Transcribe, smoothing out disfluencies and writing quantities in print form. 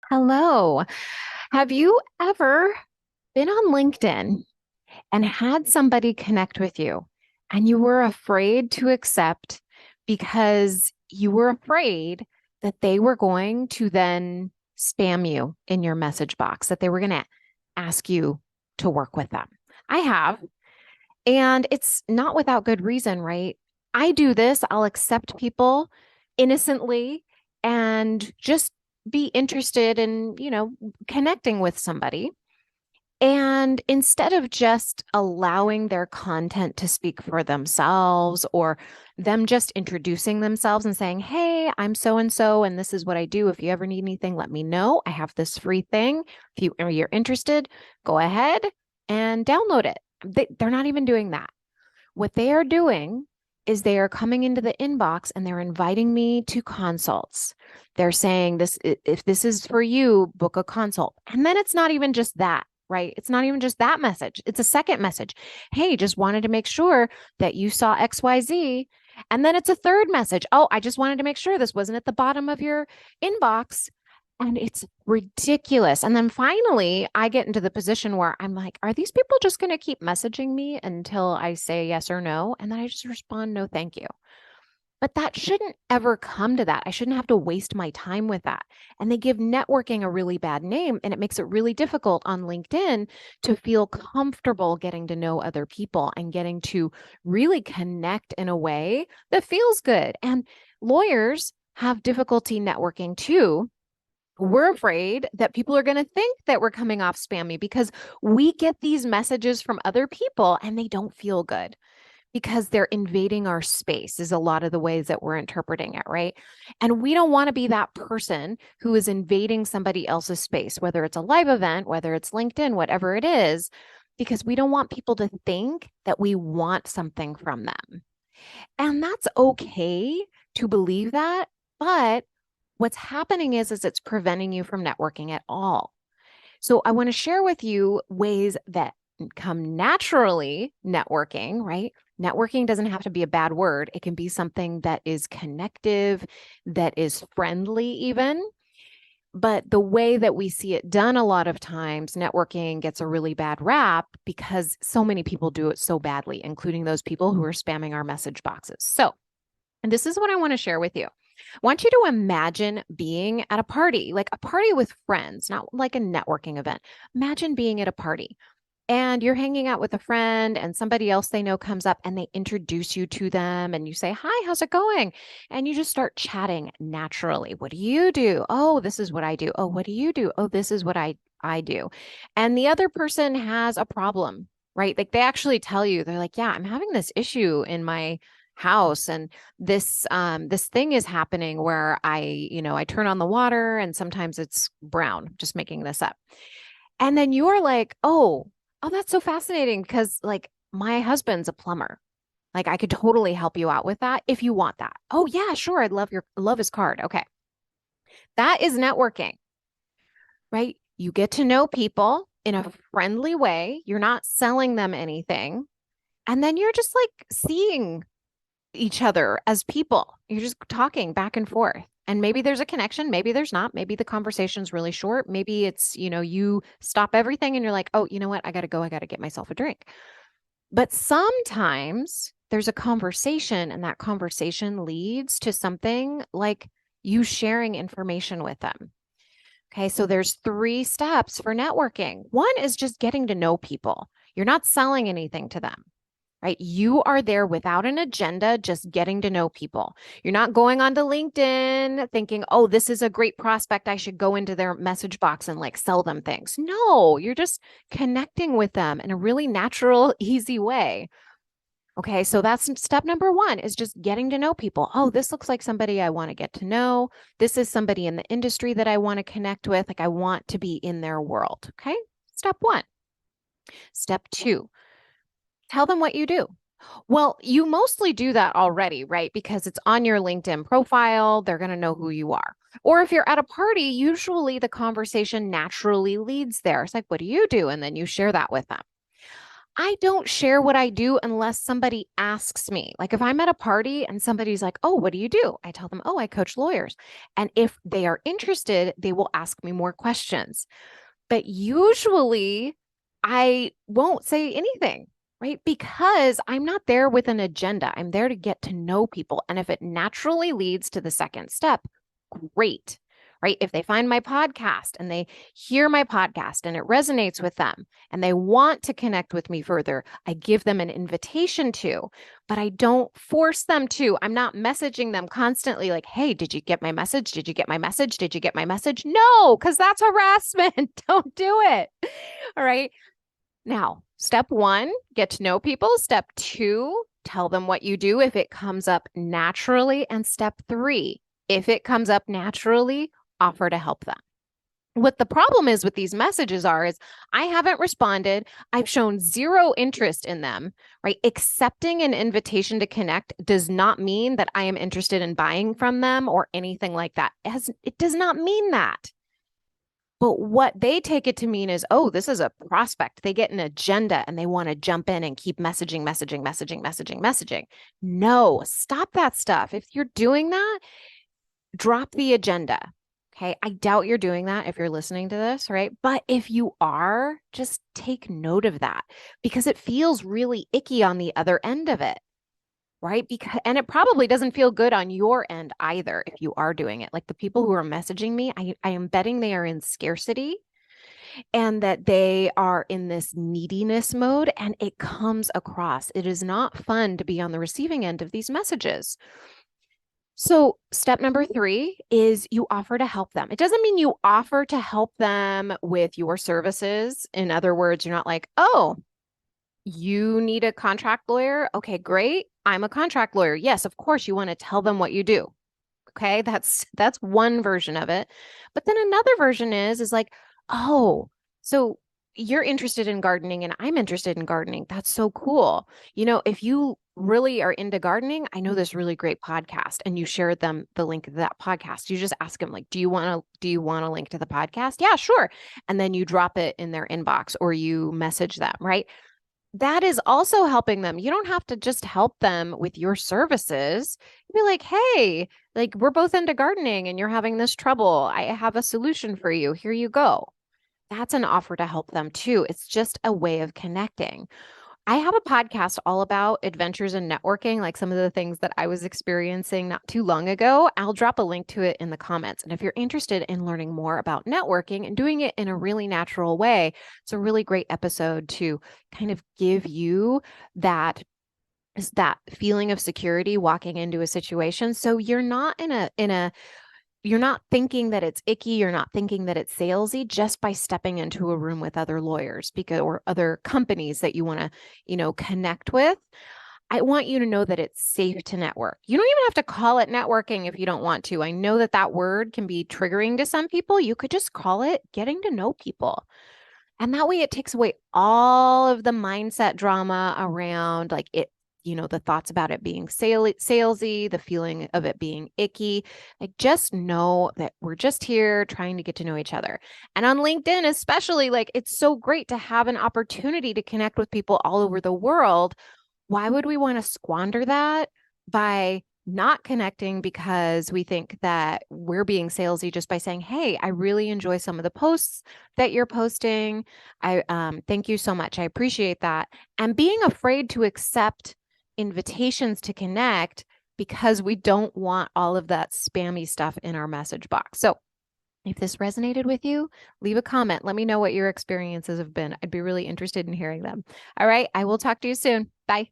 Hello. Have you ever been on LinkedIn and had somebody connect with you and you were afraid to accept because you were afraid that they were going to then spam you in your message box, that they were going to ask you to work with them? I have, and it's not without good reason, right? I do this, I'll accept people innocently and just be interested in, connecting with somebody. And instead of just allowing their content to speak for themselves or them just introducing themselves and saying, "Hey, I'm so and so, and this is what I do. If you ever need anything, let me know. I have this free thing. If you're interested, go ahead and download it." They're not even doing that. What they are doing is they are coming into the inbox and they're inviting me to consults. They're saying this, if this is for you, book a consult. And then it's not even just that, right? It's not even just that message. It's a second message. Hey, just wanted to make sure that you saw XYZ. And then it's a third message. Oh, I just wanted to make sure this wasn't at the bottom of your inbox. And it's ridiculous. And then finally, I get into the position where I'm like, are these people just going to keep messaging me until I say yes or no? And then I just respond, no, thank you. But that shouldn't ever come to that. I shouldn't have to waste my time with that. And they give networking a really bad name, and it makes it really difficult on LinkedIn to feel comfortable getting to know other people and getting to really connect in a way that feels good. And lawyers have difficulty networking too. We're afraid that people are going to think that we're coming off spammy because we get these messages from other people and they don't feel good because they're invading our space, is a lot of the ways that we're interpreting it, right? And we don't want to be that person who is invading somebody else's space, whether it's a live event, whether it's LinkedIn, whatever it is, because we don't want people to think that we want something from them. And that's okay to believe that, but what's happening is it's preventing you from networking at all. So I want to share with you ways that come naturally networking, right? Networking doesn't have to be a bad word. It can be something that is connective, that is friendly even. But the way that we see it done a lot of times, networking gets a really bad rap because so many people do it so badly, including those people who are spamming our message boxes. So, and this is what I want to share with you. I want you to imagine being at a party, like a party with friends, not like a networking event. Imagine being at a party and you're hanging out with a friend and somebody else they know comes up and they introduce you to them and you say, "Hi, how's it going?" And you just start chatting naturally. "What do you do?" "Oh, this is what I do." "Oh, what do you do?" "Oh, this is what I do." And the other person has a problem, right? Like they actually tell you, they're like, "Yeah, I'm having this issue in my house and this thing is happening where I turn on the water and sometimes it's brown." Just making this up. And then you're like, "Oh, that's so fascinating because like my husband's a plumber. Like I could totally help you out with that if you want that." "Oh yeah, sure. I'd love his card." Okay. That is networking, right? You get to know people in a friendly way. You're not selling them anything. And then you're just like seeing each other as people. You're just talking back and forth. And maybe there's a connection, maybe there's not. Maybe the conversation's really short. Maybe it's, you stop everything and you're like, "Oh, you know what? I got to go. I got to get myself a drink." But sometimes there's a conversation and that conversation leads to something like you sharing information with them. Okay, so there's three steps for networking. One is just getting to know people. You're not selling anything to them, right? You are there without an agenda, just getting to know people. You're not going onto LinkedIn thinking, "Oh, this is a great prospect. I should go into their message box and like sell them things." No, you're just connecting with them in a really natural, easy way. Okay, so that's step number one is just getting to know people. "Oh, this looks like somebody I want to get to know. This is somebody in the industry that I want to connect with. Like I want to be in their world." Okay, step one. Step two, tell them what you do. Well, you mostly do that already, right? Because it's on your LinkedIn profile. They're going to know who you are. Or if you're at a party, usually the conversation naturally leads there. It's like, "What do you do?" And then you share that with them. I don't share what I do unless somebody asks me. Like if I'm at a party and somebody's like, "Oh, what do you do?" I tell them, "Oh, I coach lawyers." And if they are interested, they will ask me more questions. But usually I won't say anything, right? Because I'm not there with an agenda. I'm there to get to know people. And if it naturally leads to the second step, great, right? If they find my podcast and they hear my podcast and it resonates with them and they want to connect with me further, I give them an invitation to, but I don't force them to. I'm not messaging them constantly like, "Hey, did you get my message? Did you get my message? Did you get my message?" No, because that's harassment. Don't do it. All right. Now, step one, get to know people. Step two, tell them what you do if it comes up naturally. And step three, if it comes up naturally, offer to help them. What the problem is with these messages is I haven't responded. I've shown zero interest in them, right? Accepting an invitation to connect does not mean that I am interested in buying from them or anything like that. It does not mean that. But what they take it to mean is, oh, this is a prospect. They get an agenda and they want to jump in and keep messaging. No, stop that stuff. If you're doing that, drop the agenda. Okay. I doubt you're doing that if you're listening to this, right? But if you are, just take note of that because it feels really icky on the other end of it, right? And it probably doesn't feel good on your end either if you are doing it. Like the people who are messaging me, I am betting they are in scarcity and that they are in this neediness mode and it comes across. It is not fun to be on the receiving end of these messages. So, step number three is you offer to help them. It doesn't mean you offer to help them with your services. In other words, you're not like, "Oh, you need a contract lawyer? Okay, great. I'm a contract lawyer." Yes, of course, you want to tell them what you do. Okay, that's one version of it. But then another version is like, "Oh, so you're interested in gardening and I'm interested in gardening. That's so cool. If you really are into gardening, I know this really great podcast." And you shared them the link to that podcast. You just ask them like, "Do you want a link to the podcast?" "Yeah, sure." And then you drop it in their inbox or you message them, right? That is also helping them. You don't have to just help them with your services. Be like, "Hey, like we're both into gardening and you're having this trouble. I have a solution for you. Here you go." That's an offer to help them too. It's just a way of connecting. I have a podcast all about adventures in networking, like some of the things that I was experiencing not too long ago. I'll drop a link to it in the comments. And if you're interested in learning more about networking and doing it in a really natural way, it's a really great episode to kind of give you that feeling of security walking into a situation. So you're not you're not thinking that it's icky, you're not thinking that it's salesy just by stepping into a room with other lawyers or other companies that you want to, connect with. I want you to know that it's safe to network. You don't even have to call it networking if you don't want to. I know that that word can be triggering to some people. You could just call it getting to know people. And that way it takes away all of the mindset drama around like the thoughts about it being salesy, the feeling of it being icky. Like just know that we're just here trying to get to know each other. And on LinkedIn, especially, like it's so great to have an opportunity to connect with people all over the world. Why would we want to squander that by not connecting because we think that we're being salesy just by saying, "Hey, I really enjoy some of the posts that you're posting. I thank you so much. I appreciate that." And being afraid to accept invitations to connect because we don't want all of that spammy stuff in our message box. So if this resonated with you, leave a comment. Let me know what your experiences have been. I'd be really interested in hearing them. All right. I will talk to you soon. Bye.